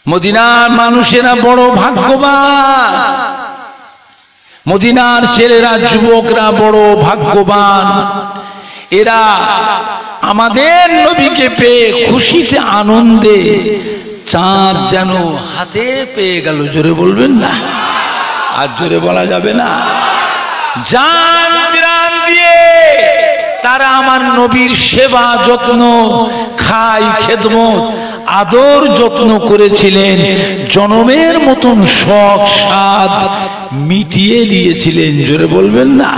মদিনার মানুষেরা বড় ভাগ্যবান, মদিনার ছেলেরা যুবকরা বড় ভাগ্যবান। এরা আমাদের নবীকে পেয়ে খুশিতে আনন্দে চাঁদ যেন হাতে পেয়ে গেল। জোরে বলবেন না, আর জোরে বলা যাবে না। জান প্রাণ দিয়ে তারা আমার নবীর সেবা যত্ন, খাই খেদমত, আদর যত্ন করেছিলেন। জনমের মতন শখ সাদ মিটিয়ে নিয়েছিলেন। জোরে বলবেন না।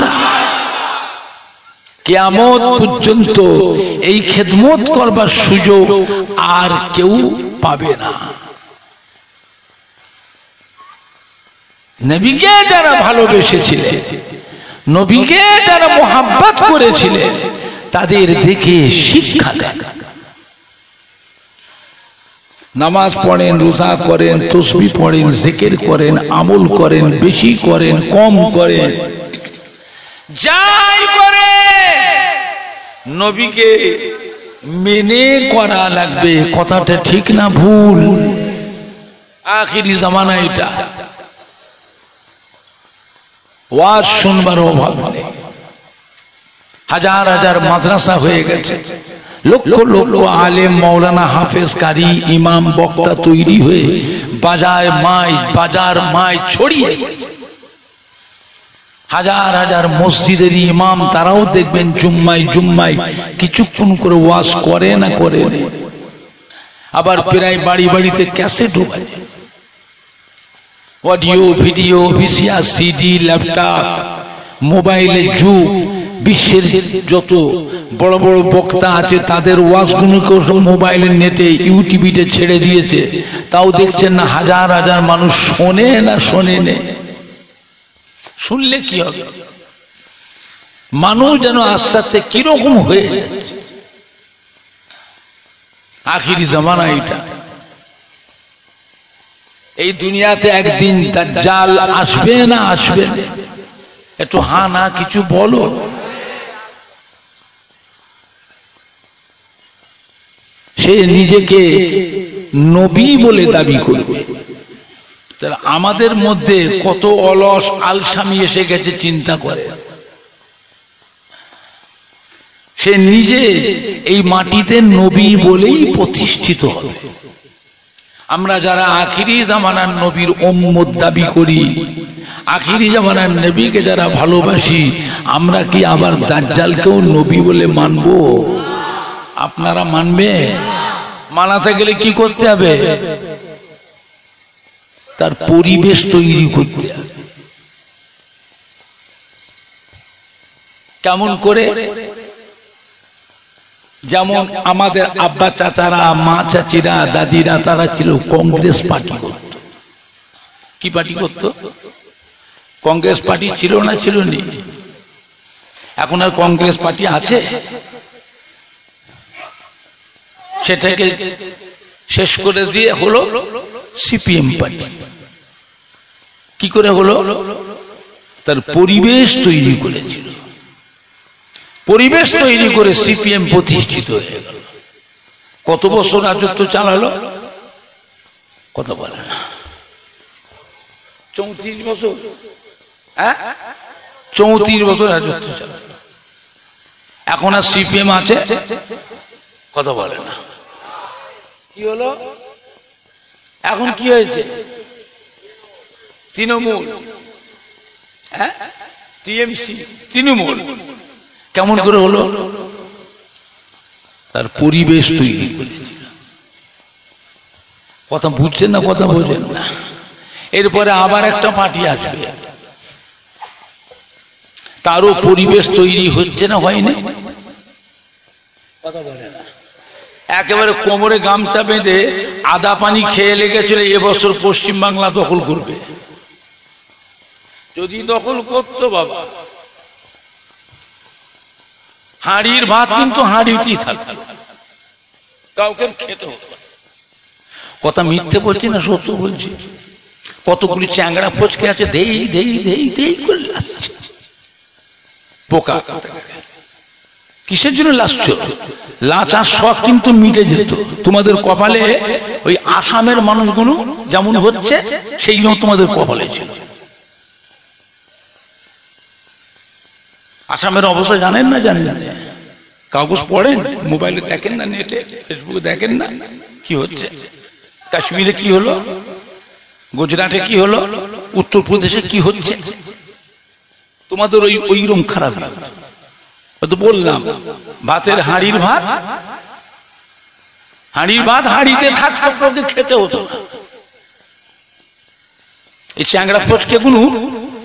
কিয়ামত পর্যন্ত এই খেদমত করবার সুযোগ আর কেউ পাবে না। নবীকে যারা ভালোবেসেছিলেন, নবীকে যারা মোহাব্বত করেছিলেন, তাদের দেখে শিক্ষা দেন। নামাজ পড়েন, রোজা করেন, তাসবিহ পড়েন, জিকির করেন, আমল করেন, বেশি করেন, কম করেন, যাই করে নবীকে মেনে করা লাগবে। কথাটা ঠিক না ভুল? আখিরি জামানা এটা। ওয়াজ শুনবার অভাব নেই। হাজার হাজার মাদ্রাসা হয়ে গেছে, লক্ষ লক্ষ আলেম, মাওলানা, হাফেজ, কারি, ইমাম, বক্তা তৈরি হয়ে বাজার মাই ছড়িয়ে হাজার হাজার মসজিদের ইমাম, তারাও দেখবেন জুম্মায় কিছুক্ষণ করে ওয়াজ করে না করে। আবার প্রায় বাড়ি বাড়িতে ক্যাসেট ঢোকায়, audio video, VCR, CD, laptop, মোবাইলের যুগ। বিশ্বের যত বড় বড় বক্তা আছে তাদের ওয়াজগুলোকে মোবাইলের নেটে ইউটিউবে ছেড়ে দিয়েছে, তাও দেখছেন না হাজার হাজার মানুষ শোনে না শোনে নে। শুনলে কি হবে? মানুষ যেন আস্তে আস্তে কিরকম হয়ে যাচ্ছে। আখিরি জামানা এটা। এই দুনিয়াতে একদিন দাজ্জাল আসবে না আসবে না? একটু হা না কিছু বলো। সে নিজেকে নবী বলে দাবি করবে। তাহলে আমাদের মধ্যে কত অলস আলসামি এসে গেছে চিন্তা করে। সে নিজে এই মাটিতে নবী বলেই প্রতিষ্ঠিত হবে। আমরা যারা আখিরি জামানার নবীর উম্মত দাবি করি, আখিরি জামানার নবীকে যারা ভালোবাসি, আমরা কি আবার দাজ্জালকেও নবী বলে মানব? আপনারা মানবে? মানাতে গেলে কি করতে হবে? তার পরিবেশ তৈরি করতে হবে। কেমন করে? যেমন আমাদের আব্বা চাচারা, মা চাচিরা, দাদিরা, তারা ছিল কংগ্রেস পার্টি করত। কি পার্টি করত? কংগ্রেস পার্টি ছিল না ছিল নি? এখন আর কংগ্রেস পার্টি আছে? সেটাকে শেষ করে দিয়ে হলো সিপিএম পার্টি। কি করে হলো? তার পরিবেশ তৈরি করেছিল। পরিবেশ তৈরি করে সিপিএম প্রতিষ্ঠিত হয়ে গেল। কত বছর রাজত্ব চালালো? কত বলে না? 34 বছর। 34 বছর রাজত্ব চালালো। এখন আর সিপিএম আছে? কত বলে না? কি হলো? এখন কি হয়েছে? তৃণমূল, টিএমসি, তৃণমূল। কেমন করে হলো? তার পরিবেশ তৈরি করেছিল। কথা বুঝছেন না? কথা বোঝেন না? এরপরে আবার একটা পার্টি আসবে, তারও পরিবেশ তৈরি হচ্ছে না হয়নি? কথা বলে না? একেবারে কোমরে গামছা বেঁধে আদা পানি খেয়ে লেগেছিল এবছর পশ্চিম বাংলা দখল করবে। যদি দখল করতো বাবা, হাঁড়ির ভাত কিন্তু হাঁড়িতেই থাকতো, কাউকে খেতে হতো। কথা মিথ্যে বলছি না সত্য বলছি? কতগুলি চ্যাংড়া ফচকে আছে, দেই দেই দেই দেই করে আসছে পোকা। কিসের জন্য লাচছ? লাচার শখ কিন্তু মিটে যেত তোমাদের কপালে। ওই আসামের মানুষগুলো যেমন হচ্ছে সেই জন্য তোমাদের কপালে ছিল। আসামের অবস্থা জানেন না? জানেন না? কাগজ পড়েন, মোবাইলে দেখেন না, নেটে ফেসবুকে দেখেন না কি হচ্ছে? কাশ্মীরে কি হলো, গুজরাটে কি হলো, উত্তরপ্রদেশে কি হচ্ছে? তোমাদের ওইরকম খারাপ লাগছে। তো বললাম ভাতের হাঁড়ির ভাত হাঁড়িতে থাকতো, কাউকে খেতে হতো না। এই চ্যাংড়া ফটকে গুলো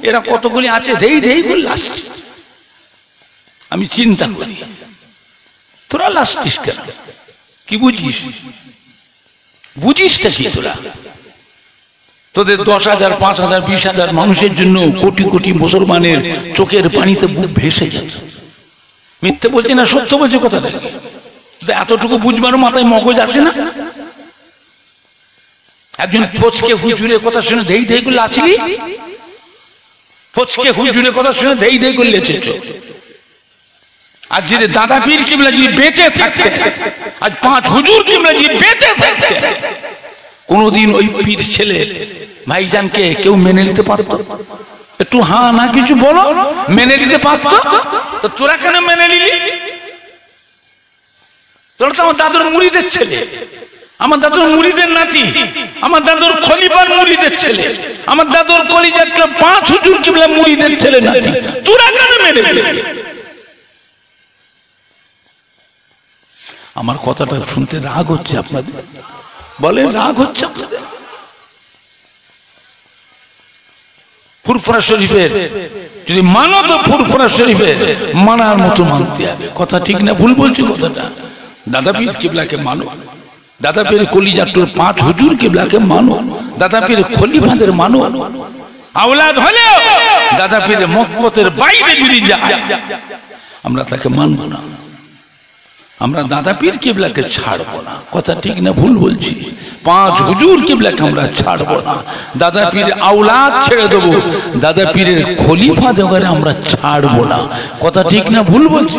এরা কতগুলি আছে, ধেই গুলো লাস্ট। আমি চিন্তা করি তোরা লাস্টিস কেন? কি বুঝিস? বুঝিসটা কি তোরা? তোদের 10,000, 5,000, 20,000 মানুষের জন্য কোটি কোটি মুসলমানের চোখের পানিতে বুক ভেসে যেত। মিথ্যে বলছি না, সত্য বলছে কথাটা। এতটুকু বুঝবারও মাথায় মগজ আসে না? একজন ফচকে হুজুরের কথা শুনে ধেই করে লাচলি, ফচকে হুজুরের কথা শুনে ধেই করে লেচেছ। আর যদি দাদা পীর কিবলা যদি বেঁচে থাকতে, আজ 5 হুজুর কিবলা যদি বেঁচে থাকতে, কোনদিন ওই পীর ছেলে ভাইজানকে কেউ মেনে নিতে পারত? একটু হ্যাঁ না কিছু বলো, মেনে নিতে পারত? তো তোরা কেন মেনে নিলি? তোরা তো আমার দাদুর মুরিদের ছেলে, আমার দাদুর মুরিদের নাতি, আমার দাদুর খলিফার মুরিদের ছেলে, আমার দাদুর কলিজার 5 হুজুর কিবলা মুরিদের ছেলে নাতি। তোরা কেন মেনে নিলি? আমার কথাটা শুনতে রাগ হচ্ছে আপনাদের? বলেন রাগ হচ্ছে আপনাদের? ফুরফুরা শরীফের যদি মানো তো ফুরফুরা শরীফের মানার মতো মানতে হবে। কথা ঠিক না ভুল বলছি কথাটা? দাদা পীর কিবলাকে মানো, দাদা পীর কলিজাট্টুর 5 হুজুর কিবলাকে মানো, দাদা পীর খলিফাদের মানো। আওলাদ হলেও দাদা পীরের মহব্বতের বাইরে যদি যায় আমরা তাকে মানব না, আমরা দাদা পীর কিবলাকে ছাড়বো না। কথা ঠিক না ভুল বলছি? 5 হুজুর কিবলাকে আমরা ছাড়বো না, দাদা পীরের আওলাদ ছেড়ে দেবো, দাদা পীরের খলিফা জগরে আমরা ছাড়বো না। কথা ঠিক না ভুল বলছি?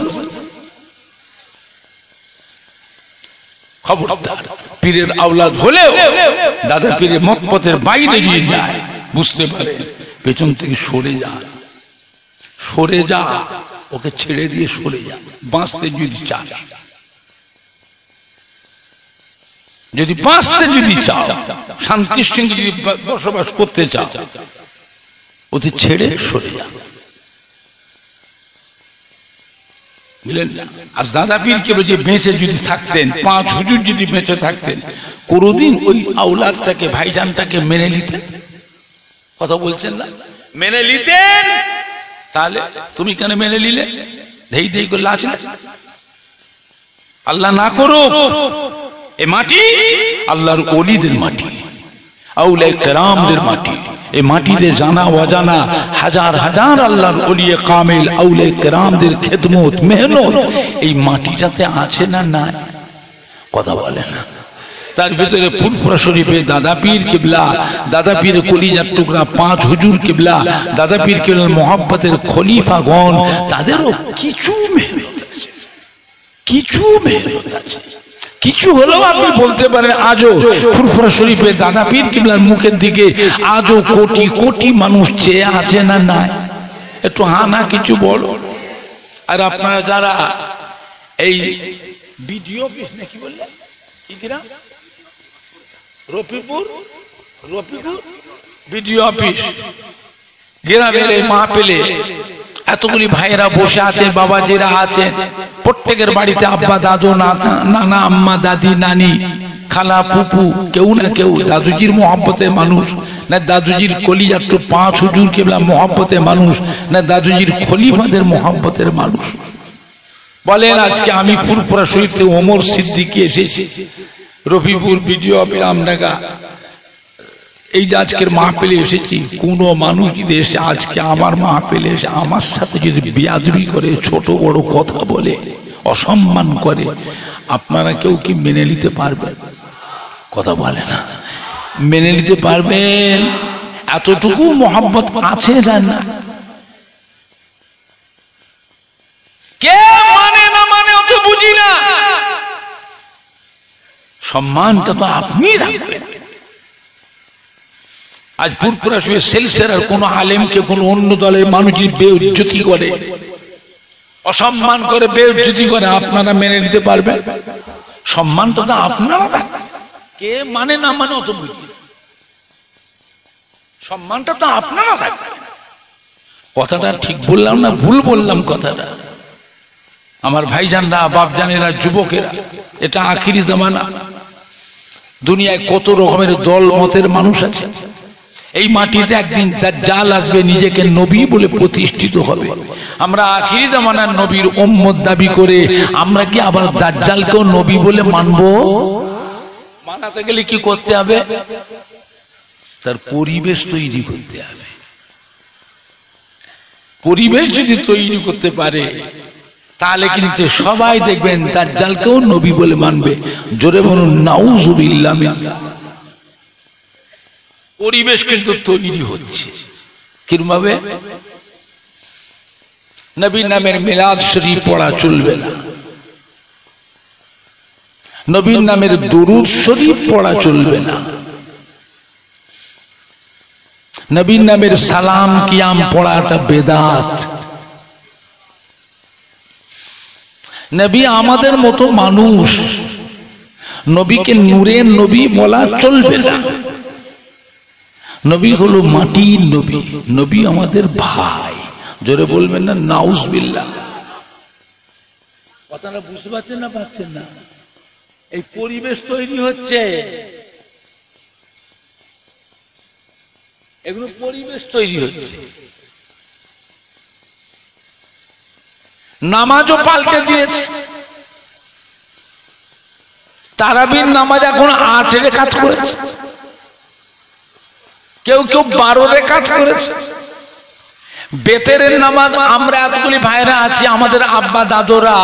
খবরদার, পীরের আওলাদ হলেও দাদা পীরের মহব্বতের বাইরে গিয়ে যায়, বুঝতে পারে পেছন থেকে সরে যা, সরে যা, ওকে ছেড়ে দিয়ে সরে যা। বাঁচতে যদি চাস, যদি বাঁচতে যদি চাও, শান্তির সঙ্গে যদি বসবাস করতে চাও, ওদের ছেড়ে সরে যা। বুঝলেন? আর দাদা পীর কেবল যে বেঁচে যদি থাকতেন, 5 হুজুর যদি বেঁচে থাকতেন, কোনদিন ওই আওলাদটাকে ভাইজানটাকে মেনে নিতেন? কথা বলছেন না? মেনে নিতেন? তাহলে তুমি কেন মেনে নিলে? ধেই করে লাচলে। আল্লাহ না করুক, এ মাটি আল্লাহর ওলিদের মাটি, আউলিয়া কেরামদের মাটি। এই মাটিতে জানা অজানা হাজার হাজার আল্লাহর ওলিয়ে কামিল আউলিয়া কেরামদের খেদমত মেহনত এই মাটিটাতে আছে না নাই? কথা বলে না? তার ভিতরে ফুরফুরা শরীফে দাদা পীর কিবলা, দাদা পীর কলিজার টুকরা 5 হুজুর কিবলা, দাদা পীর কিবলার মোহাব্বতের খলিফাগণ, তাদেরও কিছু মেহনত আছে, কিছু মেহনত আছে। কিছু হলেও আপনি বলতে পারেন আজও ফুরফুরা শরীফে দাদা পীর কিবলার মুখের দিকে আজও কোটি কোটি মানুষ চেয়ে আছে না নাই? একটু হ্যাঁ না কিছু বলো। আর আপনারা যারা এই বিডিও অফিস নাকি বললেন, কি গ্রাম? রফিপুর বিডিও অফিস গ্রামের এই মাহফিলে এতগুলি ভাইয়েরা বসে আছেন, বাবাজিরা আছেন, প্রত্যেকের বাড়িতে আব্বা দাদু নানা আম্মা দাদি নানি খালা ফুপু কেউ না কেউ দাদুজির মোহাব্বতের মানুষ, না দাদুজির কলিজার 5 হুজুর কিবলা মোহাব্বতের মানুষ, না দাদুজির খলিফাদের মোহাব্বতের মানুষ। বলেন আজকে আমি ফুরফুরা শরীফ থেকে ওমর সিদ্দিকী এসেছি, রফিপুর বিডিও অফিস আমডাঙ্গা এই যে আজকের মাহফিলে এসেছি, কোন মানুষ যদি এসে আজকে আমার মাহফিলে এসে আমার সাথে যদি বেয়াদবি করে, ছোট বড় কথা বলে, অসম্মান করে, আপনারা কেউ কি মেনে নিতে পারবেন? কথা বলে না? মেনে নিতে পারবেন? এতটুকু মোহাব্বত আছে না? কে মানে না? বুঝি না। সম্মানটা তো আপনি রাখবেন। আজ পুরপুরা শুয়ে সেলসেরার কোন আলেমকে কোন অন্য দলের মানুষ বেইজ্জতি করে, অসম্মান করে, বেইজ্জতি করে, আপনারা মেনে নিতে পারবেন? সম্মানটা তো আপনারা রাখবেন। কে মানে না মানে অত বুঝি, সম্মানটা তো আপনারা রাখবেন। কথাটা ঠিক বললাম না ভুল বললাম কথাটা? আমার ভাইজানরা, বাপজানেরা, যুবকেরা, এটা আখিরি জামানা। দুনিয়ায় কত রকমের দল মতের মানুষ আছে। এই মাটিতে একদিন দাজ্জাল আসবে, নিজেকে নবী বলে প্রতিষ্ঠিত হবে। আমরা আখিরি জামানার নবীর উম্মত দাবি করে আমরা কি আবার দাজ্জালকেও নবী বলে মানবো? মানাতে গেলে কি করতে হবে? তার পরিবেশ তৈরি করতে হবে। পরিবেশ যদি তৈরি করতে পারে তাহলে কিন্তু সবাই দেখবেন দাজ্জালকেও নবী বলে মানবে। জোরে বলুন নাউজুবিল্লাহ। পরিবেশ কিন্তু তৈরি হচ্ছে। কিভাবে? নবীর নামের মিলাদ শরীফ পড়া চলবে না, নবীর নামের দুরূদ শরীফ পড়া চলবে না, নবীর নামের সালাম কিয়াম পড়াটা বেদাত। নবী আমাদের মতো মানুষ, নবীকে নূরের নবী বলা চলবে না। নবী হলো মাটির নবী, নবী আমাদের ভাই। জোরে বলবেন না নাউজুবিল্লাহ। কথাটা বুঝতে পারছেন না? পারছেন না? এই পরিবেশ তৈরি হচ্ছে, এগুলো পরিবেশ তৈরি হচ্ছে। নামাজও পাল্টে দিয়েছে। তারাবির নামাজ এখন 8 রেখাত করেছে, কেউ কেউ 12 রেখাত করেছে। বেতেরের নামাজ আমরা এতগুলি ভাইরা আছি, আমাদের আব্বা দাদুরা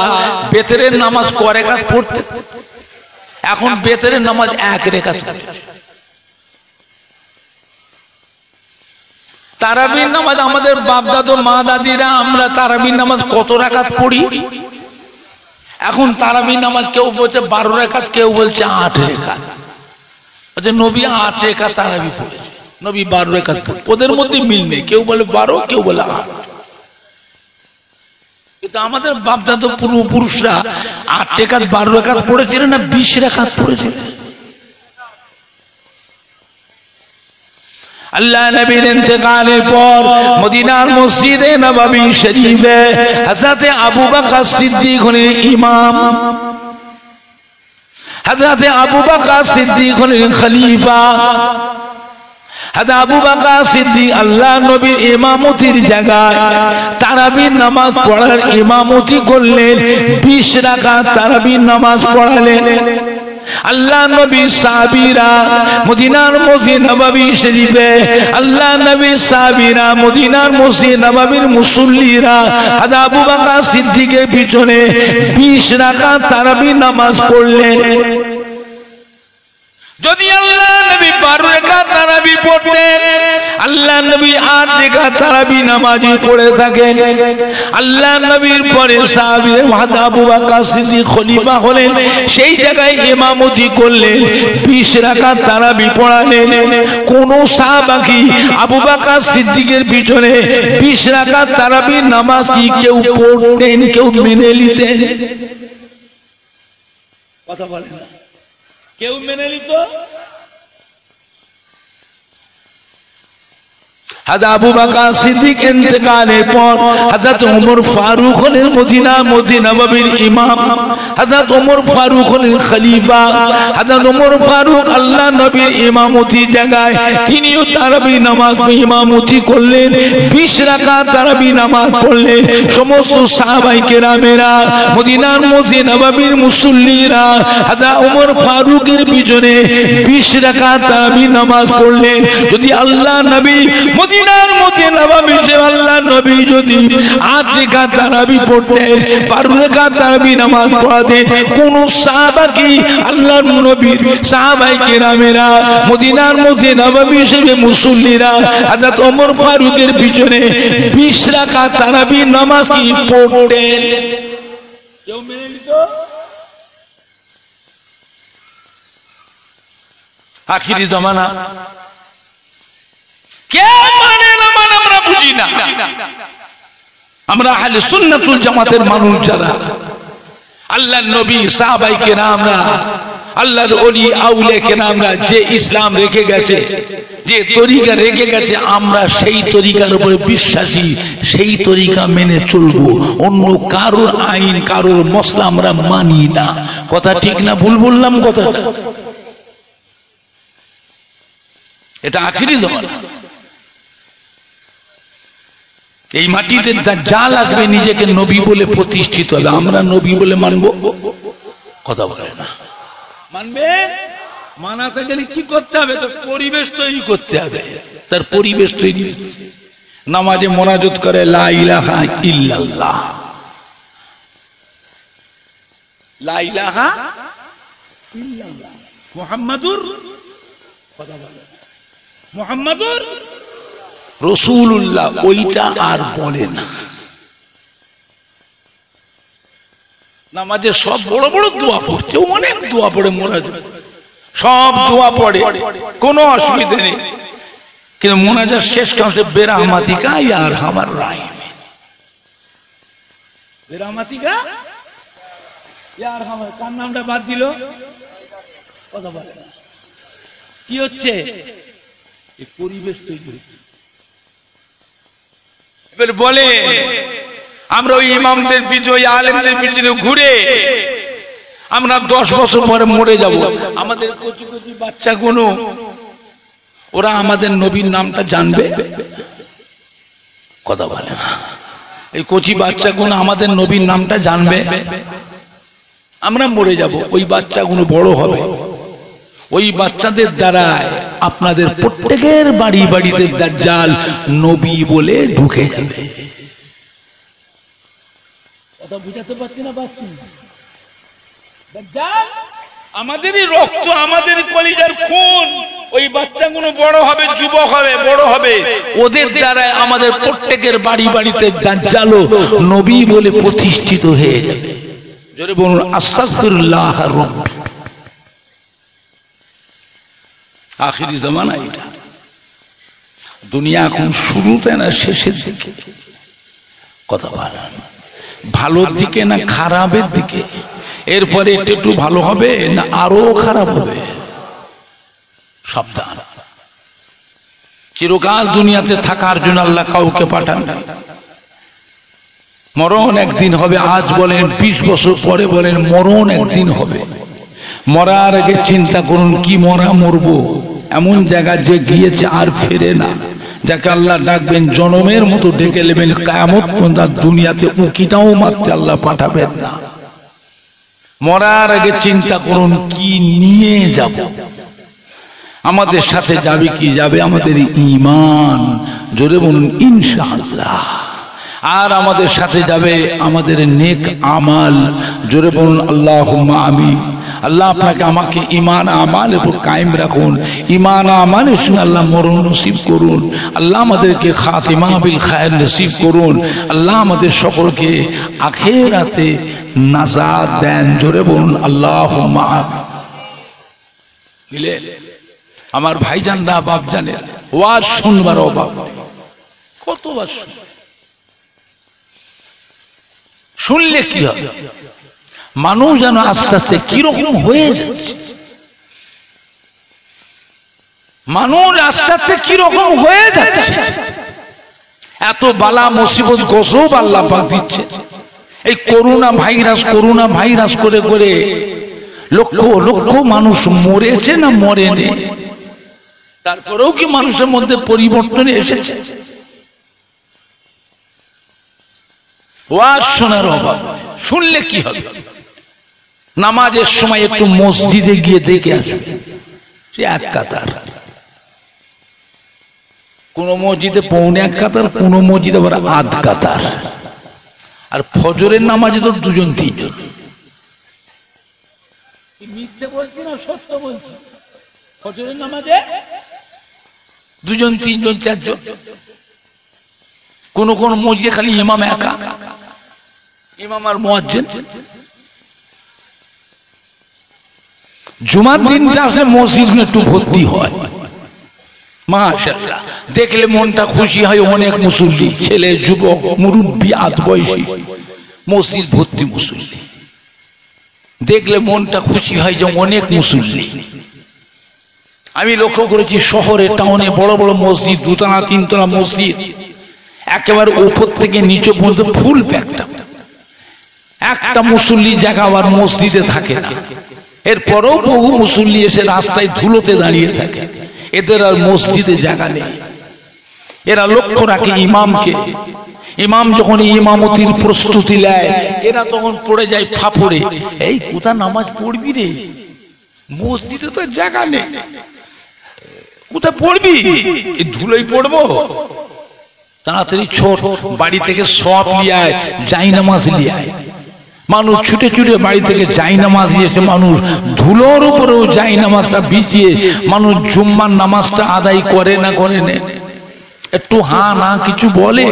বেতেরের নামাজ ক রেখাত পড়তে, এখন বেতেরের নামাজ 1 রেখাত। তারাবির নামাজ আমাদের বাপ দাদু মা দাদিরা, আমরা তারাবির নামাজ কত রাকাত পড়ি? এখন তারাবির নামাজ কেউ বলছে 12 রেখাত, কেউ বলছে 8 রেখাত। নবী 8 রেখাত তারাবি পড়েছে, নবী 12 রেখাত পড়ে। ওদের মধ্যে মিল নেই, কেউ বলে 12, কেউ বলে 8। কিন্তু আমাদের বাপ দাদু পূর্বপুরুষরা 8 রেখাত 12 রেখাত পড়েছিলেন না 20 রেখাত পড়েছিলেন। আল্লাহ নবীর ইন্তেকালের পর মদিনার মসজিদে নববী শরীফে হযরতে আবু বকর সিদ্দিক হলেন ইমাম, হযরতে আবু বকর সিদ্দিক হলেন খলিফা। হযরত আবু বকর সিদ্দিক আল্লাহ নবীর ইমামতির জায়গায় তারাবির নামাজ পড়ার ইমামতি করলেন। 20 রাকাত তারাবির নামাজ পড়ালেন। আল্লাহ নবী সাহাবীরা মদিনার মসজিদ নববী শরীফে, আল্লাহ নবী সাহাবীরা মদিনার মসজিদ নববীর মুসল্লিরা হযরত আবু বকর সিদ্দিকের পিছনে 20 রাকাত তারাবির নামাজ পড়লেন। যদি আল্লাহ নবী 12 রেখাত তারাবি পড়তেন, আল্লাহ নবী 8 রেখাত তারাবি নামাজি পড়ে থাকেন। আল্লাহ নবীর পরে সাহাবী হযরত আবু বকর সিদ্দিক খলিফা হলেন, সেই জায়গায় ইমামতি করলেন, 20 রাকাত তারাবি পড়ালেন। কোন সাহাবা কি আবু বকর সিদ্দিকের পিছনে 20 রাকাত তারাবির নামাজ কি কেউ পড়তেন, কেউ মেনে নিতেন? কথা বলেন না, কেউ মেনে নিত? হযরত আবু বকর সিদ্দিক ইন্তেকালের পর হযরত ওমর ফারুক হলেন মদিনা নববীর ইমাম। হযরত ওমর ফারুক হলেন খলিফা। হযরত ওমর ফারুক আল্লাহ নবীর ইমামতি জায়গায় তিনিও তারাবি নামাজ ইমামতি করলেন। 20 রাকাত তারাবি নামাজ পড়লেন। সমস্ত সাহাবায়ে কেরামেরা মদিনার মসজিদ নববীর মুসল্লিরা হযরত ওমর ফারুকের পিছনে 20 রাকাত তারাবি নামাজ পড়লেন। যদি আল্লাহ নবী মদিনার মসজিদ নববীতে আল্লাহ নবী যদি 8 রাকাত তারাবি পড়তেন, 12 রাকাত তারাবি নামাজ পড়াতেন, কোন সাহাবা কি আল্লাহর নবীর সাহাবায়ে কেরামেরা মদিনার মসজিদ নববী হিসেবে মুসল্লিরা হযরত ওমর ফারুকের পিছনে 20 রাকাত তারাবি নামাজ কি পড়তেন? কেউ মেনে নিত? আখিরি জামানা কে মানে না মানে আমরা বুঝি না। আমরা আহলে সুন্নাতুল জামাতের মানুষ যারা আল্লাহর নবী সাহাবায়ে কেরামরা আল্লাহর ওলি আউলিয়া কেরামরা যে ইসলাম রেখে গেছে, যে তরিকা রেখে গেছে, আমরা সেই তরিকার উপরে বিশ্বাসী, সেই তরিকা মেনে চলবো। অন্য কারোর আইন কারোর মসলা আমরা মানি না। কথা ঠিক না ভুল বললাম কথাটা? এটা আখিরি জামানা। এই মাটিতে যা লাগবে নিজেকে নবী বলে প্রতিষ্ঠিত হবে। আমরা নবী বলে মানবো? কথা বলে না। মানবে? মানাতে গেলে কি করতে হবে? তো পরিবেশ তৈরি করতে হবে। তার পরিবেশ তৈরি হচ্ছে নামাজে মোনাজাত করে লা ইলাহা ইল্লাল্লাহ, লা ইলাহা ইল্লাল্লাহ মুহাম্মাদুর, কথা বলে মুহাম্মাদুর রাসূলুল্লাহ, ওইটা আর বলে না। নামাজে সব বড় বড় দোয়া পড়ছে, অনেক দোয়া পড়ে, মোনাজাত সব দোয়া পড়ে, কোনো অসুবিধা নেই, কিন্তু মোনাজাত শেষ কাছে বেরাহমাতিকা ইয়া আরহামার রাহিমিন, বেরাহমাতিকা ইয়া আরহামার, কার নামটা বাদ দিল? কথা বলে কি হচ্ছে? এই পরিবেশ তৈরি হচ্ছে। এবার বলে আমরা ওই ইমামদের পিছনে, ওই আলেমদের পিছনে ঘুরে আমরা 10 বছর পরে মরে যাব। আমাদের কচি কচি বাচ্চাগুলো ওরা আমাদের নবীর নামটা জানবে? কথা বলে না। এই কচি বাচ্চাগুলো আমাদের নবীর নামটা জানবে? আমরা মরে যাব, ওই বাচ্চাগুলো বড় হবে, ওই বাচ্চাদের দ্বারা আপনাদের প্রত্যেকের বাড়ি বাড়িতে দাজ্জাল নবী বলে ঢুকে যাবে। কথা বুঝাতে পারছি না? পারছি। দাজ্জাল আমাদেরই রক্ত, আমাদের কলিজার খুন, ওই বাচ্চাগুলো বড় হবে, যুবক হবে, বড় হবে, ওদের দ্বারা আমাদের প্রত্যেকের বাড়ি বাড়িতে দাজ্জাল নবী বলে প্রতিষ্ঠিত হয়ে যাবে। জোরে বলুন আস্তাগফিরুল্লাহ রাব্বি। আখিরি জামানা এটা। দুনিয়া এখন শুরুতে না শেষের দিকে? কথা বলেন, ভালোর দিকে না খারাপের দিকে? এরপরে একটু ভালো হবে না আরো খারাপ হবে? সাবধান। চিরকাল দুনিয়াতে থাকার জন্য আল্লাহ কাউকে পাঠান না। মরণ একদিন হবে। আজ বলেন, 20 বছর পরে বলেন, মরণ একদিন হবে। মরার আগে চিন্তা করুন কি মরবো। এমন জায়গা যে গিয়েছে আর ফেরে না, যাকে আল্লাহ ডাকবেন জনমের মতো ডেকে নেবেন, কিয়ামত পর্যন্ত দুনিয়াতে উকিটাও মারতে আল্লাহ পাঠাবেন না। মরার আগে চিন্তা করুন কি নিয়ে যাব। আমাদের সাথে যাবে কি? যাবে আমাদের ঈমান। জোরে বলুন ইনশাআল্লাহ। আর আমাদের সাথে যাবে আমাদের নেক আমাল। জোরে বলুন আল্লাহুম্মা আমিন। আল্লাহ আপনাকে আমাকে ঈমান আমাল উপর কায়েম রাখুন। ঈমান আমালের সঙ্গে আল্লাহ মরণ নসিব করুন। আল্লাহ আমাদেরকে খাতিমা বিল খায়র নসিব করুন। আল্লাহ আমাদের সকলকে আখিরাতে নাজাত দেন। জোরে বলুন আল্লাহুম্মা আমিন। বুঝলে আমার ভাইজানরা, বাপ জানেন, ওয়াজ শুনবার অভাব, কতবার শুনলে কি হবে? মানুষ যেন আস্তে আস্তে কিরকম হয়ে যাচ্ছে। মানুষ আস্তে আস্তে কিরকম হয়ে যাচ্ছে। এত বালা মুসিবত গজব আল্লাহ পাক দিচ্ছে। এই করোনা ভাইরাস করে করে লক্ষ লক্ষ মানুষ মরেছে না মরেনি? তারপরেও কি মানুষের মধ্যে পরিবর্তন এসেছে? ওয়াজ শোনার অভাব। শুনলে কি হবে? নামাজের সময় একটু মসজিদে গিয়ে দেখে আসবে, সে এক কাতার। কোন মসজিদে পৌনে এক কাতার, কোন মসজিদে আবার আধ কাতার। আর ফজরের নামাজে তো 2-3 মিথ্যে বলছি না সত্য বলছি? ফজরের নামাজে 2-3 4 কোন কোন মসজিদে খালি ইমাম একা, ইমাম আর মুয়াজ্জিন। জুমার দিনটা আসলে মসজিদ একটু ভর্তি হয়, মাশাআল্লাহ, দেখলে মনটা খুশি হয়। অনেক মুসল্লি, ছেলে, যুবক, মুরব্বী, আধ বয়সী, মসজিদ ভর্তি মুসল্লি, দেখলে মনটা খুশি হয় যে অনেক মুসল্লি। আমি লক্ষ্য করেছি শহরে, টাউনে বড় বড় মসজিদ, দুতলা তিনতলা মসজিদ, একেবারে উপর থেকে নিচে পর্যন্ত ফুল প্যাকটা। একটা মুসল্লি জায়গা আবার মসজিদে থাকে না, এরপরেও বহু মুসল্লি এসে রাস্তায় ধুলোতে দাঁড়িয়ে থাকে। এদের আর মসজিদে জায়গা নেই। এরা লক্ষ্য রাখে ইমামকে। ইমাম যখন ইমামতির প্রস্তুতি নেয়, এরা তখন পড়ে যায় ফাপড়ে, এই কোথা নামাজ পড়বি রে, মসজিদে তো জায়গা নেই, কোথায় পড়বি, এই ধুলোই পড়বো। তাড়াতাড়ি ছোট বাড়ি থেকে সব নিয়ে যাই নামাজ নিয়ে আয়। মানুষ ছুটে ছুটে বাড়ি থেকে যাই নামাজ নিয়েছে, মানুষ ধুলোর উপরেও যাই নামাজটা বিছিয়ে মানুষ জুম্মার নামাজটা আদায় করে না করে না, একটু হা না কিছু বলে।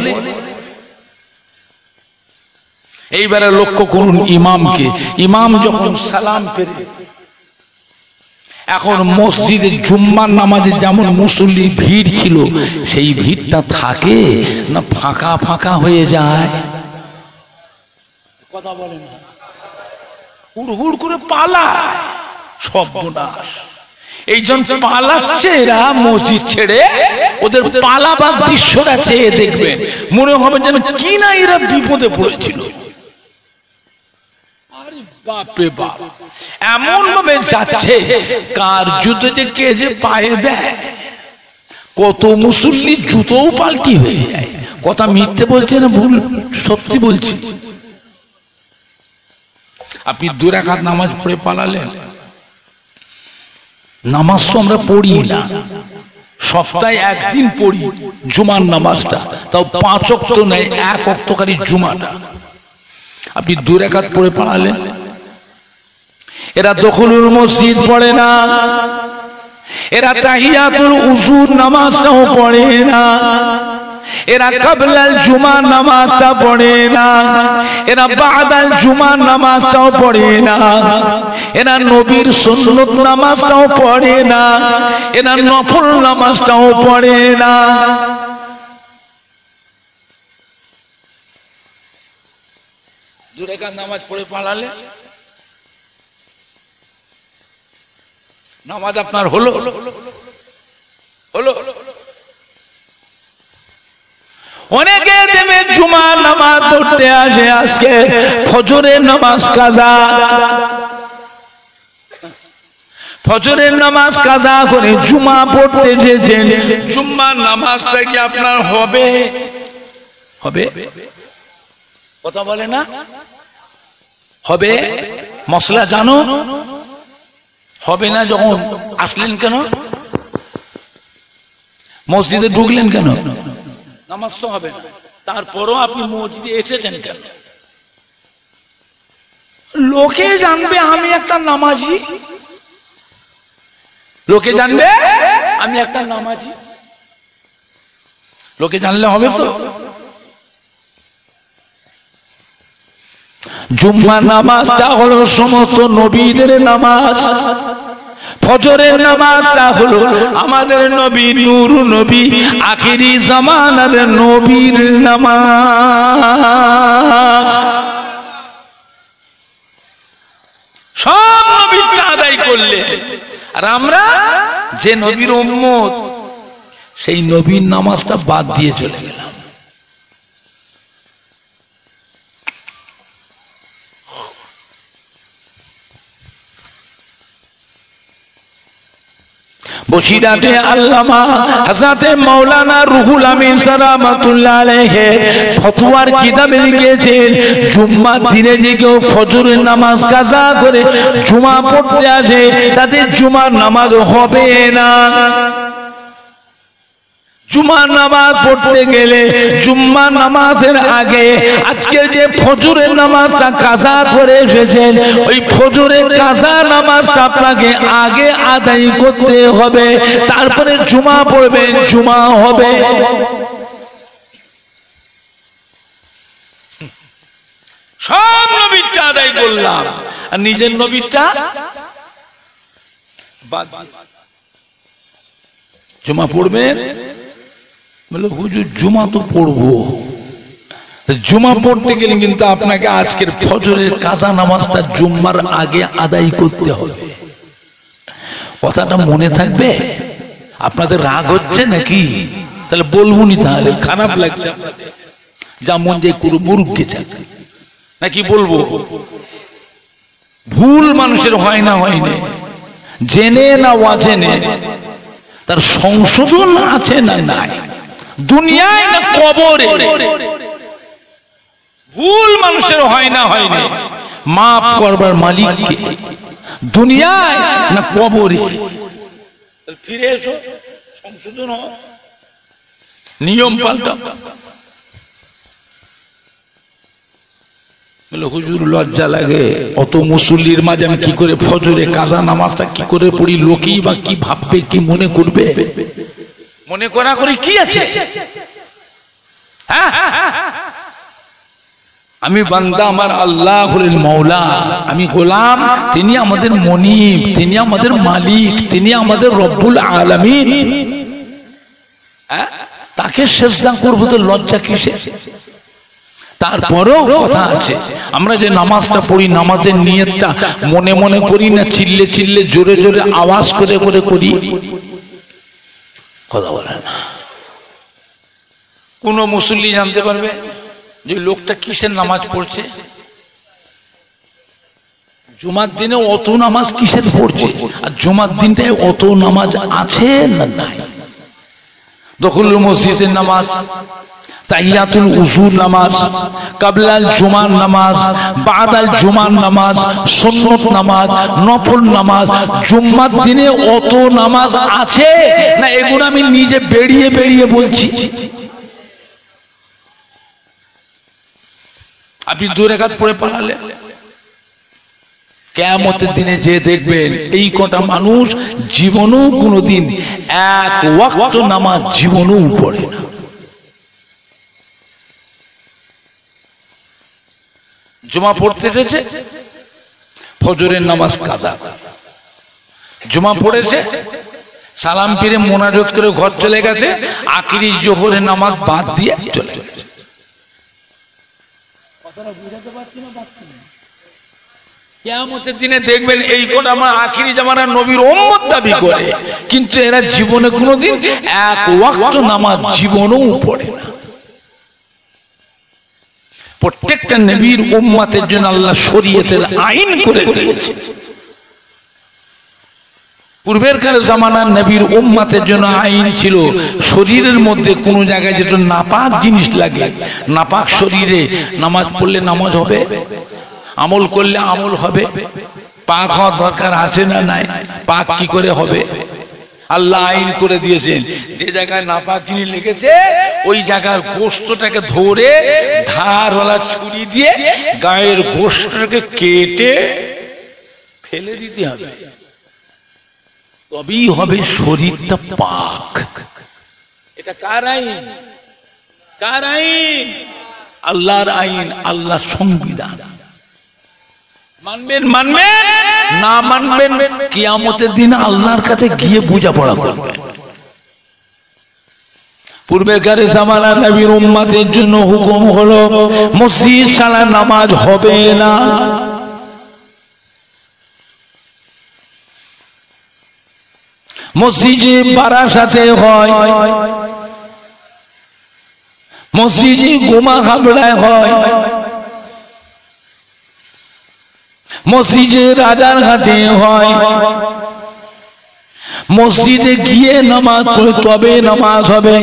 এইবারে লক্ষ্য করুন ইমামকে। ইমাম যখন সালাম ফেরে, এখন মসজিদে জুম্মার নামাজে যেমন মুসল্লি ভিড় ছিল, সেই ভিড়টা থাকে না ফাঁকা ফাঁকা হয়ে যায়? কথা বলেন না, হুড় করে পালায়, সর্বনাশ। এই জন্য পালাচ্ছে এরা মসজিদ ছেড়ে। ওদের পালাবার দৃশ্যটা চেয়ে দেখবেন, মনে হবে যেন কি না এরা বিপদে পড়েছিল। বাপরে বাপ, এমন ভাবে যাচ্ছে, কার জুতো যে কে যে পায়ে দেয়। কত মুসল্লি জুতোও পাল্টি হয়ে যায়। কথা মিথ্যে বলছে না ভুল, সত্যি বলছি। আপনি 2 রাকাত নামাজ পড়ে পালালেন। নামাজ তো আমরা পড়ি না, সপ্তাহে একদিন পড়ি জুমার নামাজটা, তাও 5 ওয়াক্ত নেই, 1 ওয়াক্তকারী জুমাটা আপনি 2 রাকাত পড়ে পালালেন। এরা দখলুল মসজিদ পড়ে না, এরা তাহিয়াতুল উজুর নামাজটাও পড়ে না, এরা কাবলাল জুমা নামাজটা পড়ে না, এরা বাদাল জুমা নামাজটাও পড়ে না, এরা নবীর সুন্নত নামাজটাও পড়ে না, এরা নফল নামাজটাও পড়ে না। দুই রাকাত নামাজ পড়ে পালালে নামাজ আপনার হলো হলো। অনেকে দেবে জুমা নামাজ পড়তে আসে, আজকে ফজরের নামাজ কাজা, ফজরের নামাজ কাজা করে জুমা পড়তে এসেছেন। জুম্মার নামাজটা কি আপনার হবে? হবে? কথা বলে না হবে? মশলা জানো? হবে না যখন আসলেন কেন? মসজিদে ঢুকলেন কেন? নামাজ তো হবে না, তারপরও আপনি মসজিদে এসেছেন কেন? লোকে জানবে আমি একটা নামাজি, লোকে জানবে আমি একটা নামাজি, লোকে জানলে হবে তো? জুম্মা নামাজটা হলো সমস্ত নবীদের নামাজ, ফজরের নামাজটা হলো আমাদের নবী নূর নবী আখিরি জামানার নবীর নামাজ। সব নবীটা আদায় করলে, আর আমরা যে নবীর উম্মত, সেই নবীর নামাজটা বাদ দিয়ে চলে গেলাম। বসিরাটে আল্লামা হযরতে মাওলানা রুহুল আমিন রাহমাতুল্লাহ আলাইহি ফতোয়ার কিতাবে লিখেছেন, জুম্মার দিনে যে কেউ ফজরের নামাজ কাজা করে জুমা পড়তে আসে, তাদের জুমার নামাজ হবে না। জুমার নামাজ পড়তে গেলে জুম্মার নামাজের আগে আজকের যে ফজরের নামাজটা কাজা করে এসেছেন, ওই ফজরের কাজা নামাজটা আপনাকে আগে আদায় করতে হবে, তারপরে জুমা পড়বেন, জুমা হবে। সব নবীরটা আদায় করলাম, আর নিজের নবীরটা জুমা পড়বেন? বলে হুজুর জুমা তো পড়বো। জুমা পড়তে গেলে কিন্তু আপনাকে আজকের ফজরের কাজা নামাজটা জুম্মার আগে আদায় করতে হবে। কথাটা মনে থাকবে? আপনাদের রাগ হচ্ছে নাকি? তাহলে বলবুনি, তাহলে খারাপ লাগছে আপনাদের, যা মন যে করু মুরুখকে নাকি বলবো? ভুল মানুষের হয় না, হয়নি, জেনে না অজেনে তার সংশোধন আছে না নাই, দুনিয়ায় না কবরে। ভুল মানুষের হয় না, হয়নি, মাফ করবার মালিক কে? দুনিয়ায় না কবরে? ফিরে এসো, সংশোধন হয়, নিয়ম পাল্টা। হুজুর লজ্জা লাগে, অত মুসল্লির মাঝে আমি কি করে ফজরে কাজা নামাজটা কি করে পড়ি, লোকেই বা কি ভাববে, কি মনে করবে? মনে করা করে কি আছে? আমি বান্দা, আমার আল্লাহ হলেন মৌলা, আমি গোলাম, তিনি আমাদের মনিব, তিনি আমাদের মালিক, তিনি আমাদের রব্বুল আলামিন। তাকে সেজদা করবো তো লজ্জা কিসের? তারপরেও কথা আছে, আমরা যে নামাজটা পড়ি, নামাজের নিয়তটা মনে মনে করি না চিল্লে চিল্লে জোরে জোরে আওয়াজ করে করে করি? কথা বলে না। কোন মুসল্লি জানতে পারবে যে লোকটা কিসের নামাজ পড়ছে? জুমার দিনে অত নামাজ কিসের পড়ছে, আর জুমার দিনটায় অত নামাজ আছে না নাই? দখলুল মসজিদের নামাজ, তাহিয়াতুল উযুর নামাজ, কাবলাল জুমার নামাজ, বাদাল জুমার নামাজ, সুন্নত নামাজ, নফল নামাজ, জুম্মার দিনে অত নামাজ আছে না? এগুলো আমি নিজে বেরিয়ে বেরিয়ে বলছি। আপনি 2 রাকাত পড়ে পালালে, কিয়ামতের দিনে যে দেখবেন এই কটা মানুষ জীবনেও কোনোদিন এক ওয়াক্ত নামাজ জীবনেও পড়ে না। জুমা পড়তে এসেছে, ফজরের নামাজ কাদা, জুমা পড়েছে, সালাম ফিরে মোনাজাত করে ঘর চলে গেছে, আখিরি জোহরের নামাজ বাদ দিয়ে চলে গেছে। কিয়ামতের দিনে দেখবেন এই কোন আমার আখিরি জামানার নবীর উম্মত দাবি করে, কিন্তু এরা জীবনে কোনোদিন এক ওয়াক্ত নামাজ জীবনেও পড়ে না। প্রত্যেকটা নবীর উম্মতের জন্য আল্লাহ শরীয়তের আইন করে দিয়েছে। পূর্বেরকার জামানার নবীর উম্মতের জন্য আইন ছিল, শরীরের মধ্যে কোনো জায়গায় যেটা নাপাক জিনিস লাগে, নাপাক শরীরে নামাজ পড়লে নামাজ হবে, আমল করলে আমল হবে। পাক হওয়ার দরকার আছে না নাই? পাক কি করে হবে? আল্লাহ আইন করে দিয়েছেন, যে জায়গায় নাপাক জিনিস লেগেছে ওই জায়গার গোশতটাকে ধরে ধারওয়ালা ছুরি দিয়ে গায়ের গোশতটাকে কেটে ফেলে দিতে হবে, তবেই হবে শরীরটা পাক। এটা কার আইন? কার আইন? আল্লাহর আইন, আল্লাহর সংবিধান। মানবেন মানবেন, না মানবেন কিয়ামতের দিন আল্লাহর কাছে গিয়ে বোঝাপড়া করবেন। পূর্বেকার জামানার নবীর উম্মতের জন্য হুকুম হলো মসজিদ ছাড়া নামাজ হবে না। মসজিদে বারাসাতে হয়, মসজিদে গোমা খাবড়ায় হয়, মসজিদে রাজারহাটে হয়। মসজিদে গিয়ে নামাজ পড়ে তবে নামাজ হবে।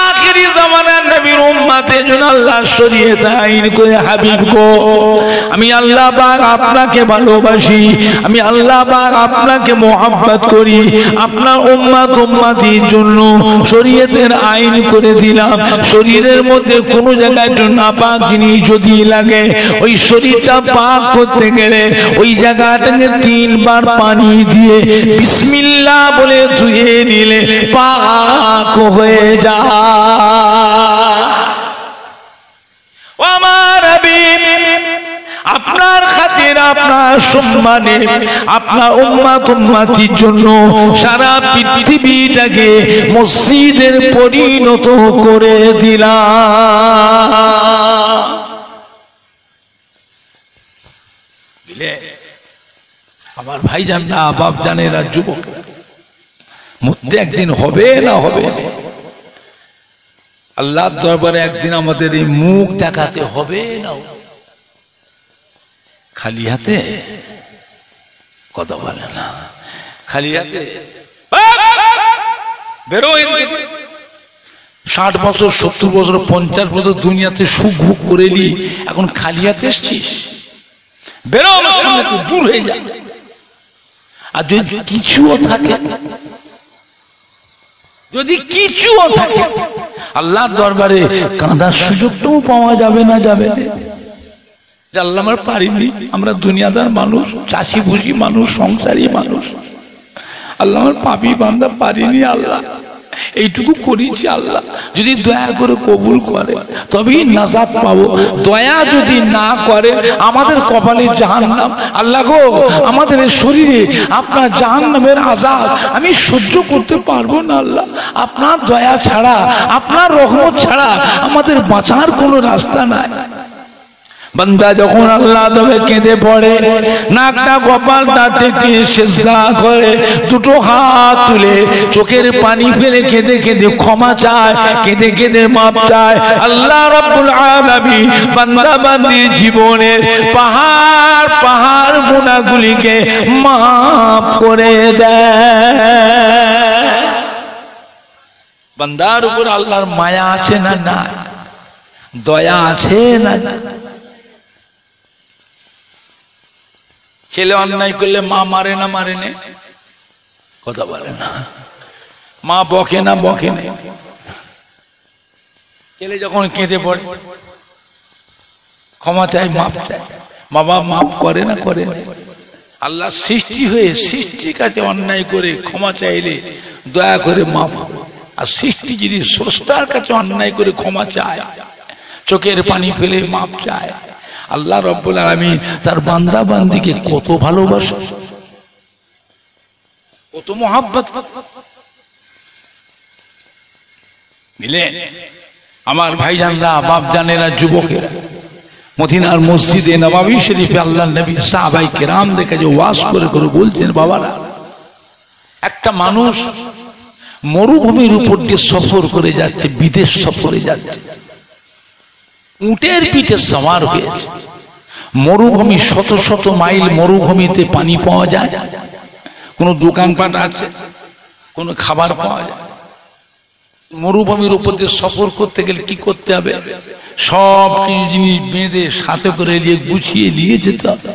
আখিরি জামানার নবীর উম্মতের জন্য আল্লাহ শরীয়ত আইন করে, হাবিব গো আমি আল্লাহ পাক আপনাকে ভালোবাসি, আমি আল্লাহ পাক আপনাকে মোহাব্বত করি, আপনার উম্মত উম্মতির জন্য শরীয়তের আইন করে দিলাম। শরীরের মধ্যে কোনো জায়গায় একটু নাপাক জিনিস যদি লাগে, ওই শরীরটা পাক করতে গেলে ওই জায়গাটাকে 3 বার পানি দিয়ে বিসমিল্লাহ বলে ধুয়ে নিলে পাক হয়ে যায়। আমার হাবিব আপনার খাতির, আপনার সম্মানে, আপনার উম্মত উম্মতির জন্য সারা পৃথিবীটাকে মসজিদের পরিণত করে দিলাম। আমার ভাইজানরা, বাপ জানেরা, যুবক, মরতে একদিন হবে না হবে না। আল্লাহর দরবারে একদিন আমাদের এই মুখ দেখাতে হবে না। খালি হাতে কথা বলে না, খালি হাতে বেরো। 60 বছর, 70 বছর, 50 বছর দুনিয়াতে সুখ ভোগ করে নি, এখন খালি হাতে এসছিস? বেরো, দূর হয়ে যা। আর যদি কিছুও থাকে, যদি কিছুও থাকে, আল্লাহর দরবারে কাঁদার সুযোগটাও পাওয়া যাবে না, যাবে না। আল্লাহ আমরা পারিনি, আমরা দুনিয়াদার মানুষ, চাষি ভুষি মানুষ, সংসারী মানুষ। আল্লাহ আমার পাপী বান্দা, পারিনি। আল্লাহ এইটুকু করেছি। আল্লাহ যদি দয়া করে কবুল করে তবেই নাজাত পাবো। দয়া যদি না করে আমাদের কপালে জাহান্নাম। আল্লাহ গো, আমাদের এই শরীরে আপনার জাহান্নামের আযাব আমি সহ্য করতে পারবো না। আল্লাহ আপনার দয়া ছাড়া, আপনার রহমত ছাড়া আমাদের বাঁচার কোনো রাস্তা নাই। বান্দা যখন আল্লাহ তবে কেঁদে পড়ে, নাকটা কপালটা টেকে সিজদা করে, দুটো হাত তুলে চোখের পানি ফেলে কেঁদে কেঁদে ক্ষমা চায়, কেঁদে কেঁদে মাপ চায়, আল্লাহ রাব্বুল আলামিন বান্দা বান্দির জীবনের পাহাড় পাহাড় গুনাহগুলিকে মাফ করে দেয়। বান্দার উপর আল্লাহর মায়া আছে না না? দয়া আছে না না? ছেলে অন্যায় করলে মা মারে না, মারে না? কথা বলে না। মা বকে না, বকে না? ছেলে যখন কেঁদে পড়ে ক্ষমা চাই, মাফ চাই, বাবা মাফ করে না, করে না? আল্লাহ সৃষ্টি হয়ে সৃষ্টির কাছে অন্যায় করে ক্ষমা চাইলে দয়া করে মাফ। আর সৃষ্টি যদি স্রষ্টার কাছে অন্যায় করে ক্ষমা চায়, চোখের পানি ফেলে মাফ চায়, আল্লাহ রাব্বুল আলামিন তার বান্দা বান্দিকে কত ভালোবাসে, কত মহব্বত। মিলে আমার ভাইজানরা, বাপ জানেরা, যুবকেরা, মদিনার মসজিদে নববী শরীফে আল্লাহর নবী সাহাবায়ে কেরাম দেখে যে ওয়াজ করে করে বলছেন, বাবারা, একটা মানুষ মরুভূমির উপর দিয়ে সফর করে যাচ্ছে, বিদেশ সফরে যাচ্ছে, উটের পিঠে সওয়ার হয়েছে। মরুভূমি, শত শত মাইল মরুভূমিতে পানি পাওয়া যায়, কোনো দোকানপাট আছে, কোনো খাবার পাওয়া যায়। মরুভূমির উপর দিয়ে সফর করতে গেলে কি করতে হবে? সব কিছু জিনিস বেঁধে সাথে করে নিয়ে গুছিয়ে নিয়ে যেতে হবে।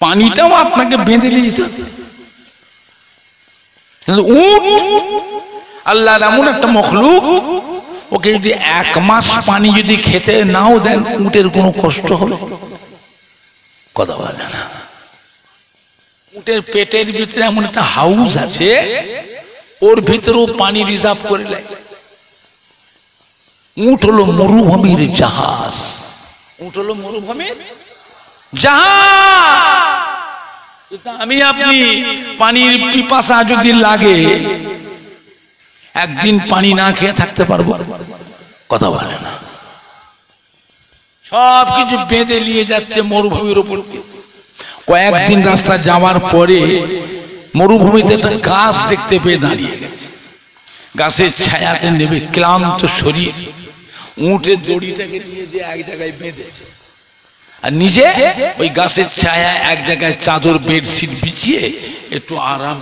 পানিটাও আপনাকে বেঁধে নিয়ে যেতে হবে। উট আল্লাহর এমন একটা মখলুক, ওকে যদি 1 মাস পানি যদি খেতে নাও দেন, উটের কোনো কষ্ট হবে? কথা বলে না। উটের পেটের ভিতরে এমন একটা হাউস আছে, ওর ভিতরেও পানি রিজার্ভ করে নেয়। উট হলো মরুভূমির জাহাজ, উট হলো মরুভূমির জাহাজ। আমি আপনি পানির পিপাসা যদি লাগে, একদিন পানি না খেয়ে থাকতে পারবো? কথা বলে না। সব কিছু বেঁধে নিয়ে যাচ্ছে মরুভূমির উপর। কয়েকদিন রাস্তা যাওয়ার পরে মরুভূমিতে একটা গাছ দেখতে পেয়ে দাঁড়িয়ে গেছে। গাছের ছায়াতে নেবে ক্লান্ত শরীর, উটের দড়িটাকে নিয়ে যে এক জায়গায় বেঁধেছে, আর নিজে ওই গাছের ছায়া এক জায়গায় চাদর বেডশিট বিছিয়ে একটু আরাম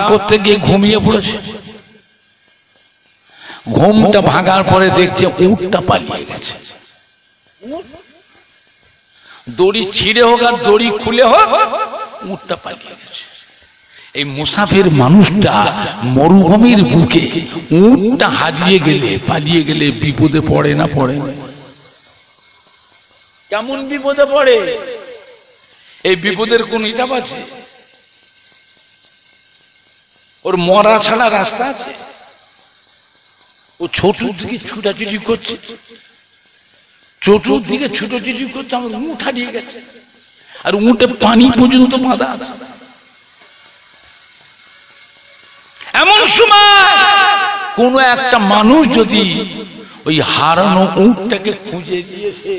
করতে গিয়ে ঘুমিয়ে পড়েছে। ঘুমটা ভাঙার পরে দেখছে উটটা পালিয়ে গেছে। দড়ি ছিঁড়ে হোক আর দড়ি খুলে হোক, উটটা পালিয়ে গেছে। এই মুসাফির মানুষটা মরুভূমির বুকে উটটা হারিয়ে গেলে, পালিয়ে গেলে বিপদে পড়ে না? পড়ে না? কেমন বিপদে পড়ে? এই বিপদের কোন হিসাব আছে? ওর মরা ছাড়া রাস্তা আছে? ও চতুর্দিকে ছুটাছুটি করছে, চতুর্দিকে ছুটোছুটি করছে, আমার উঁট হারিয়ে গেছে, আর উঁটে পানি পর্যন্ত বাঁধা। এমন সময় কোন একটা মানুষ যদি ওই হারানো উঁটটাকে খুঁজে দিয়েছে,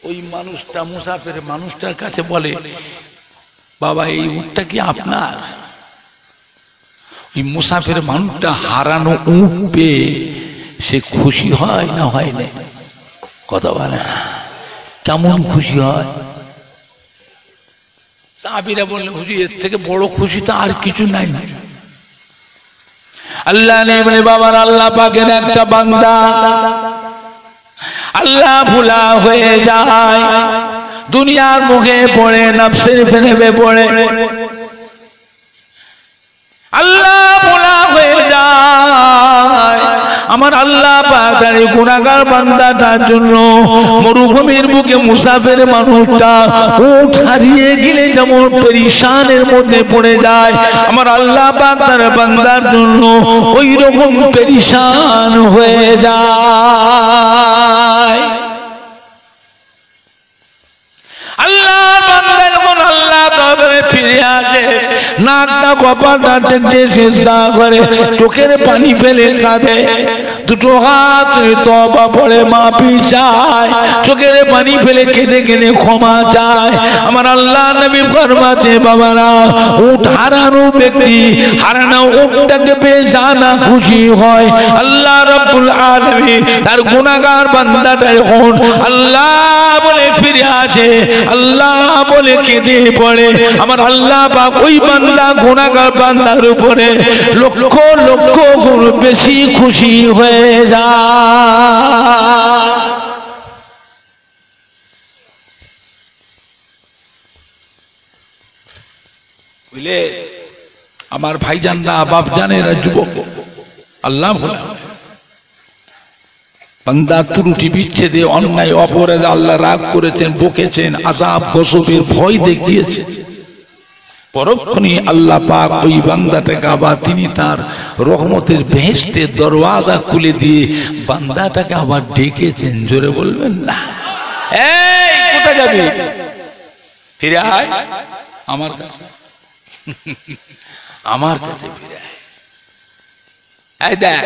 ওই মানুষটা মুসাফির মানুষটার কাছে বলে, বাবা এই উঁটটা কি আপনার? ওই মুসাফির মানুষটা হারানো উঁট পেয়ে সে খুশি হয় না হয় না? কথা বলে না, কেমন খুশি হয়? সাহাবীরা বললেন, হুজুর এর থেকে বড় খুশি তো আর কিছু নাই। আল্লাহ নেই বলে বাবার, আল্লাহ পাকের একটা বান্দা আল্লাহ ভুলা হয়ে যায়, দুনিয়ার মুখে পড়ে, নফসের প্রেমে পড়ে আল্লাহ ভুলা হয়ে যায়। আমার আল্লাহ পাক তার গুনাহগার বান্দাটার জন্য মরুভূমির বুকে মুসাফির মানুষটা উট হারিয়ে গেলে যেমন পেরেশানের মধ্যে পড়ে যায়, আমার আল্লাহ পাক তার বান্দার জন্য ওই রকম পেরেশান হয়ে যায়। আল্লাহ বান্দা যখন আল্লাহ দরবারে ফিরে আসে, নাকটা কপালটা টেনে সিজদা করে, চোখের পানি ফেলে কাঁদে, দুটো হাত তওবা পড়ে মাফি চায়, চোখের পানি ফেলে কেঁদে কেঁদে ক্ষমা চায়। আমার আল্লাহ নবী ফরমাতে, বাবারা উট হারানো ব্যক্তি হারানো উটটাকে পেয়ে জানা খুশি হয়। আল্লাহ রাব্বুল আলামিন তার গুনাহগার বান্দাটা যখন আল্লাহ বলে ফিরে আসে, আল্লাহ বলে কেঁদে পড়ে, আমার আল্লাহ পাক ওই বান্দা গুনাহগার বান্দার উপরে লক্ষ লক্ষ গুণ বেশি খুশি হয়ে যায়। বুঝলে আমার ভাইজানরা, বাপজানেরা, যুবক, আল্লাহ ভোলা বান্দা ত্রুটি বিচ্ছেদে অন্যায় অপরাধে আল্লাহ রাগ করেছেন, বকেছেন, আযাব গজবের ভয় দেখিয়েছেন, পরক্ষণে আল্লাহ পাক ওই বান্দাটাকে আবার তিনি তার রহমতের বেহেশতের দরওয়াজা খুলে দিয়ে বান্দাটাকে আবার ডেকেছেন। জোরে বলবেন না? এই কোথায় যাবি? ফিরে আয় আমার কাছে, আমার কাছে ফিরে আয়, এই দেখ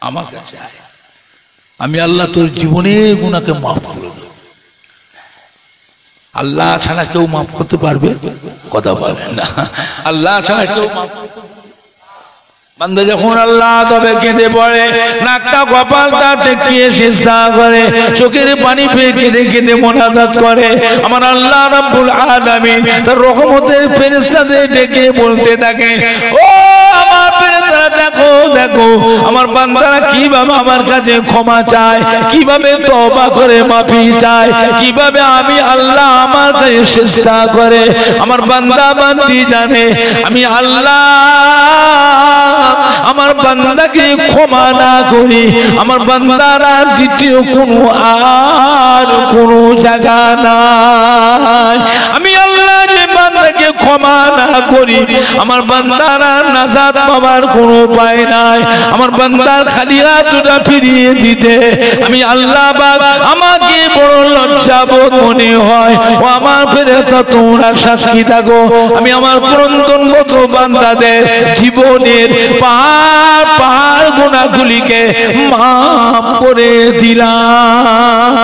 আমার কাছে আয়, আমি আল্লাহ তোর জীবনে গুনাহকে মাফ করে দেব। আল্লাহ ছাড়া কেউ মাফ করতে পারবে? কথা বলেন না, আল্লাহ ছাড়া কেউ মাফ করতে পারবে? বান্দা যখন আল্লাহ তবে কেঁদে পড়ে, নাকটা কপালটা টেকিয়ে সিজদা করে, চোখের পানি পেয়ে কেঁদে কেঁদে মোনাজাত করে, আমার আল্লাহ রাব্বুল আলামিন তার রহমতের ফেরেশতাদের ডেকে বলতে থাকে, ও আমার ফেরেশতারা, দেখো দেখো আমার বান্দারা কিভাবে আমার কাছে ক্ষমা চায়, কিভাবে তওবা করে মাফি চায়, কিভাবে আমি আল্লাহ আমার কাছে সিজদা করে। আমার বান্দা বান্দি জানে আমি আল্লাহ আমার বান্দাকে ক্ষমা না করি, আমার বান্দারা দ্বিতীয় কোনো আর কোনো জায়গা নাই। আমি আল্লাহ যে বান্দাকে ক্ষমা না করি, আমার বান্দারা নাজাত পাবার কোনো উপায় নাই। আমার বান্দার খালি হাতটা ফিরিয়ে দিতে আমি আল্লাহ পাক আমাকে বড় লজ্জাবোধ মনে হয়। ও আমার ফেরেশতা, তোমরা সাক্ষী থাকো, আমি আমার ক্রন্দনগত বান্দাদের জীবনের পাহাড় পাহাড় গুনাহগুলিকে মাফ করে দিলাম।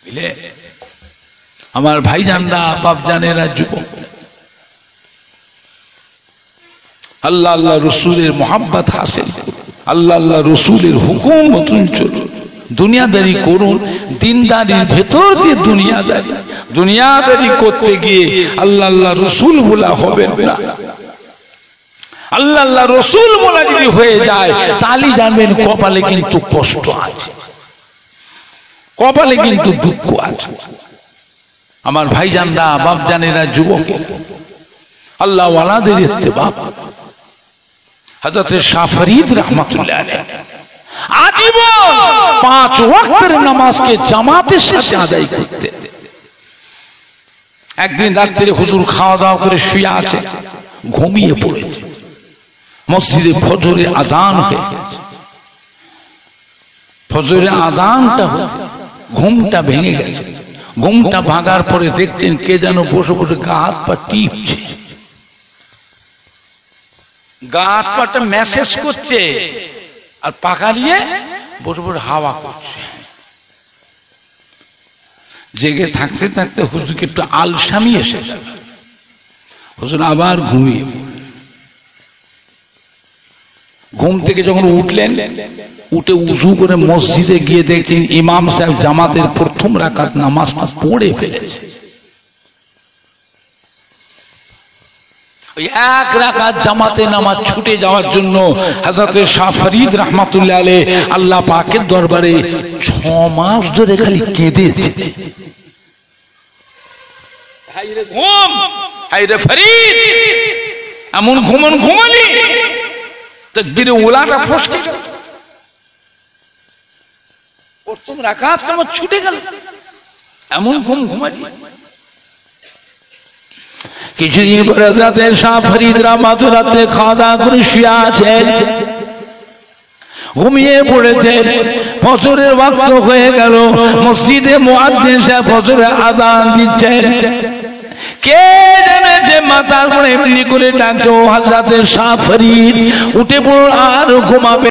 বুঝলে আমার ভাইজানরা, বাপজানেরা, যুবক, আল্লাহ আল্লাহ রসুলের মোহাব্বত হাসিল, আল্লাহ আল্লাহ রসুলের হুকুম মতন চলুন, দুনিয়াদারি করুন। দিনদারির ভেতর দিয়ে দুনিয়াদারি করতে গিয়ে আল্লাহ আল্লাহ রসুল বলা হবে না। আল্লাহ আল্লাহ রসুল বলা যদি হয়ে যায়, তাহলে জানবেন কপালে কিন্তু কষ্ট আছে, কপালে কিন্তু দুঃখ আছে। আমার ভাইজানরা, বাপজানেরা, যুবক, আল্লাহ ওয়ালাদের ইত্তেবা। হযরত শাহ ফরিদ রাহমাতুল্লাহ আলাইহি আজীবন 5 ওয়াক্তের নামাজকে জামাতের সাথে আদায় করতে। একদিন রাত্রে হুজুর খাওয়া দাওয়া করে শুয়ে আছে, ঘুমিয়ে পড়েছে। মসজিদে ফজরে আযান হয়ে গেছে। ফজরে আযানটা হচ্ছে, ঘুমটা ভেঙে গেছে। ঘুমটা ভাঙার পরে দেখছেন কে যেন বসে বসে গা হাত পা টিপছে, গা হাত পাটা মেসেজ করছে, আর পাকা নিয়ে বসে বসে হাওয়া করছে। জেগে থাকতে থাকতে হুজুরকে একটু আলসামি এসে গেল। হুজুর আবার ঘুমিয়ে, ঘুম থেকে যখন উঠলেন, উঠে উযু করে মসজিদে গিয়ে দেখছেন ইমাম সাহেব জামাতের প্রথম রাকাত নামাজটা পড়ে ফেলেছে। ওই এক রাকাত জামাতে নামাজ ছুটে যাওয়ার জন্য হযরত শাহ ফরিদ রাহমাতুল্লাহ আলাইহি আল্লাহ পাকের দরবারে 6 মাস ধরে খালি কেঁদেছে। হায়রে ঘুম, হায়রে ফরিদ, এমন ঘুমালি তাকবীরে উলাটা ফসকে গেল, প্রথম রাকাত নামাজ ছুটে গেল, এমন ঘুমালি। কিছুদিন পরে হযরত শাহ ফরিদ রাহমাতুল্লাহ আলাইহি খাওয়া দাওয়া করে শুয়ে আছেন, ঘুমিয়ে পড়েছেন। ফজরের ওয়াক্ত হয়ে গেল, মসজিদে মুয়াজ্জিন সাহেব ফজরের আযান দিচ্ছেন। কে জানে যে মাথার উপরে এমনি করে ডাকো হযরত শাহ ফরিদ, উঠে পড়ো আর ঘুমাবে।